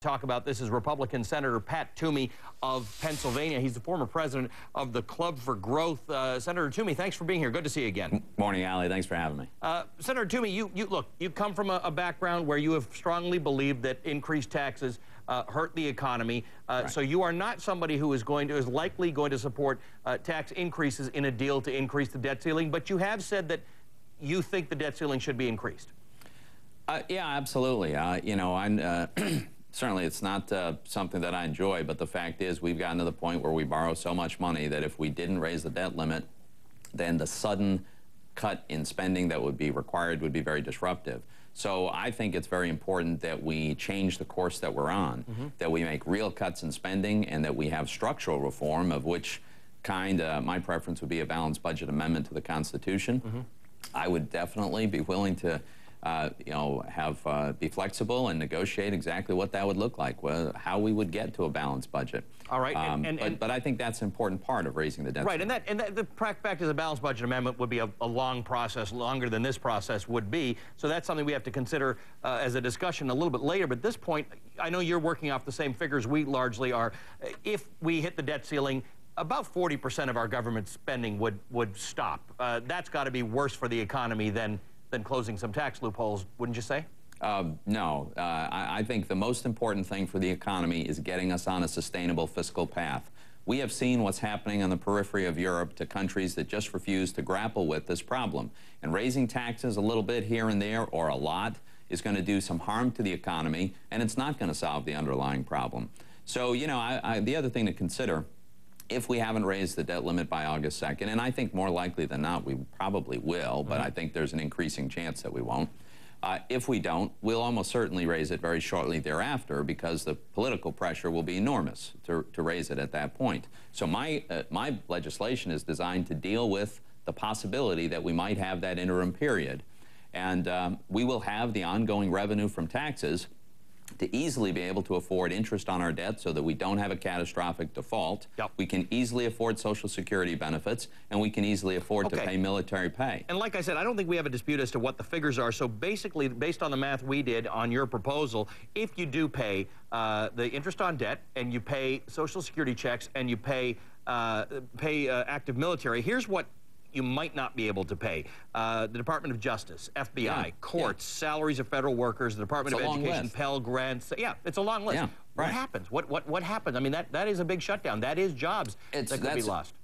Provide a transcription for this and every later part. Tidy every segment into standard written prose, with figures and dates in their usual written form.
Talk about this is Republican Senator Pat Toomey of Pennsylvania. He's the former president of the Club for Growth. Senator Toomey, thanks for being here. Good to see you again. Morning, Ali. Thanks for having me. Senator Toomey, you come from a background where you have strongly believed that increased taxes hurt the economy. Right. So you are not somebody who is likely going to support tax increases in a deal to increase the debt ceiling. But you have said that you think the debt ceiling should be increased. Yeah, absolutely. Certainly, it's not something that I enjoy, but the fact is we've gotten to the point where we borrow so much money that if we didn't raise the debt limit, then the sudden cut in spending that would be required would be very disruptive. So I think it's very important that we change the course that we're on, that we make real cuts in spending, and that we have structural reform, of which kind my preference would be a balanced budget amendment to the Constitution. I would definitely be willing to be flexible and negotiate exactly what that would look like, how we would get to a balanced budget. All right, but I think that's an important part of raising the debt. Right, and the fact is a balanced budget amendment would be a long process, longer than this process would be. So that's something we have to consider as a discussion a little bit later. But at this point, I know you're working off the same figures we largely are. If we hit the debt ceiling, about 40% of our government spending would stop. That's got to be worse for the economy than closing some tax loopholes, wouldn't you say? No. I think the most important thing for the economy is getting us on a sustainable fiscal path. We have seen what's happening on the periphery of Europe to countries that just refuse to grapple with this problem. And raising taxes a little bit here and there, or a lot, is going to do some harm to the economy, and it's not going to solve the underlying problem. So, the other thing to consider, if we haven't raised the debt limit by August 2nd, and I think more likely than not we probably will, but I think there's an increasing chance that we won't. If we don't, we'll almost certainly raise it very shortly thereafter, because the political pressure will be enormous to raise it at that point. So my legislation is designed to deal with the possibility that we might have that interim period. And we will have the ongoing revenue from taxes to easily be able to afford interest on our debt so that we don't have a catastrophic default. Yep. We can easily afford Social Security benefits, and we can easily afford to pay military pay. And like I said, I don't think we have a dispute as to what the figures are. So basically, based on the math we did on your proposal, if you do pay the interest on debt, and you pay Social Security checks, and you pay active military, here's what you might not be able to pay. The Department of Justice, FBI, courts, salaries of federal workers, the Department of Education, Pell Grants. Yeah, it's a long list. Yeah, right. What happens? What happens? I mean, that is a big shutdown. That is jobs that could be lost.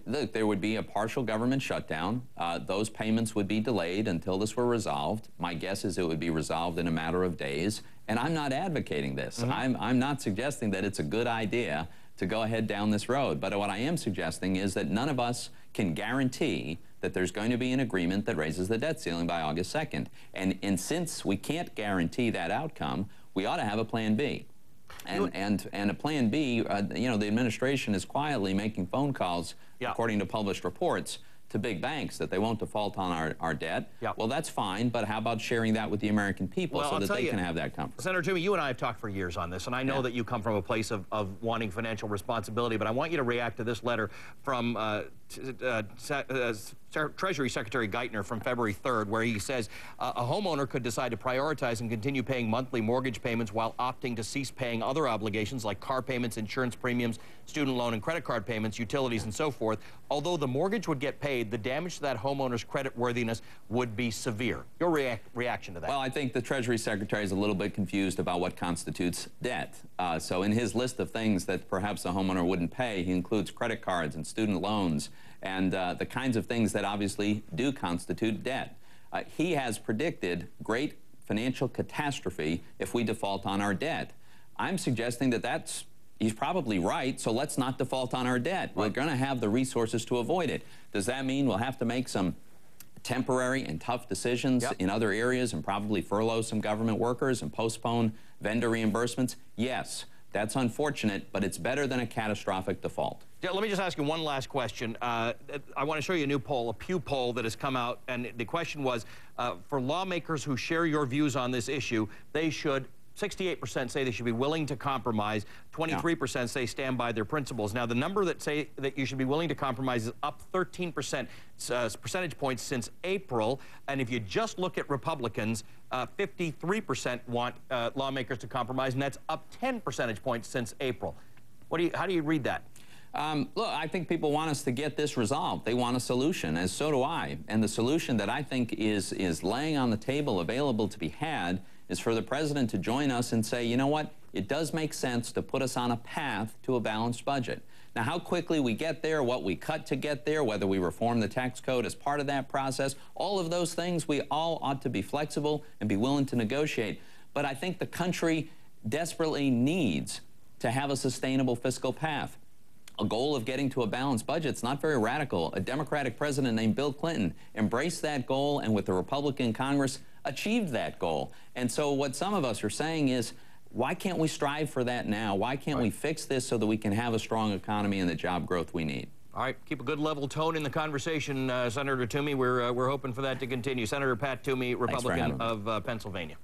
Look, there would be a partial government shutdown. Those payments would be delayed until this were resolved. My guess is it would be resolved in a matter of days. And I'm not advocating this. I'm not suggesting that it's a good idea to go ahead down this road. But what I am suggesting is that none of us can guarantee that there's going to be an agreement that raises the debt ceiling by August 2nd. And since we can't guarantee that outcome, we ought to have a plan B. And a plan B, the administration is quietly making phone calls, according to published reports, to big banks that they won't default on our debt. Well, that's fine, but how about sharing that with the American people so that they can have that comfort? Senator Toomey, you and I have talked for years on this, and I know that you come from a place of wanting financial responsibility, but I want you to react to this letter from Treasury Secretary Geithner from February 3rd, where he says a homeowner could decide to prioritize and continue paying monthly mortgage payments while opting to cease paying other obligations like car payments, insurance premiums, student loan and credit card payments, utilities, and so forth. Although the mortgage would get paid, the damage to that homeowner's creditworthiness would be severe. Your reaction to that? Well, I think the Treasury Secretary is a little bit confused about what constitutes debt. So in his list of things that perhaps the homeowner wouldn't pay, he includes credit cards and student loans and the kinds of things that obviously do constitute debt. He has predicted great financial catastrophe if we default on our debt. I'm suggesting that he's probably right, so let's not default on our debt. We're going to have the resources to avoid it. Does that mean we'll have to make some temporary and tough decisions in other areas and probably furlough some government workers and postpone vendor reimbursements? Yes. That's unfortunate, but it's better than a catastrophic default. Yeah, let me just ask you one last question. I want to show you a new poll, a Pew poll that has come out, and the question was, for lawmakers who share your views on this issue, they should 68% say they should be willing to compromise. 23% say stand by their principles. Now, the number that say that you should be willing to compromise is up 13% percentage points since April. And if you just look at Republicans, 53% want lawmakers to compromise, and that's up 10 percentage points since April. How do you read that? Look, I think people want us to get this resolved. They want a solution, and so do I. And the solution that I think is laying on the table, available to be had, is for the president to join us and say, you know what, it does make sense to put us on a path to a balanced budget. Now, how quickly we get there, what we cut to get there, whether we reform the tax code as part of that process, all of those things, we all ought to be flexible and be willing to negotiate. But I think the country desperately needs to have a sustainable fiscal path. A goal of getting to a balanced budget is not very radical. A Democratic president named Bill Clinton embraced that goal, and with the Republican Congress, achieved that goal. And so what some of us are saying is, why can't we strive for that now? Why can't we fix this so that we can have a strong economy and the job growth we need? All right, keep a good level tone in the conversation, Senator Toomey. We're hoping for that to continue. Senator Pat Toomey, Republican of Pennsylvania.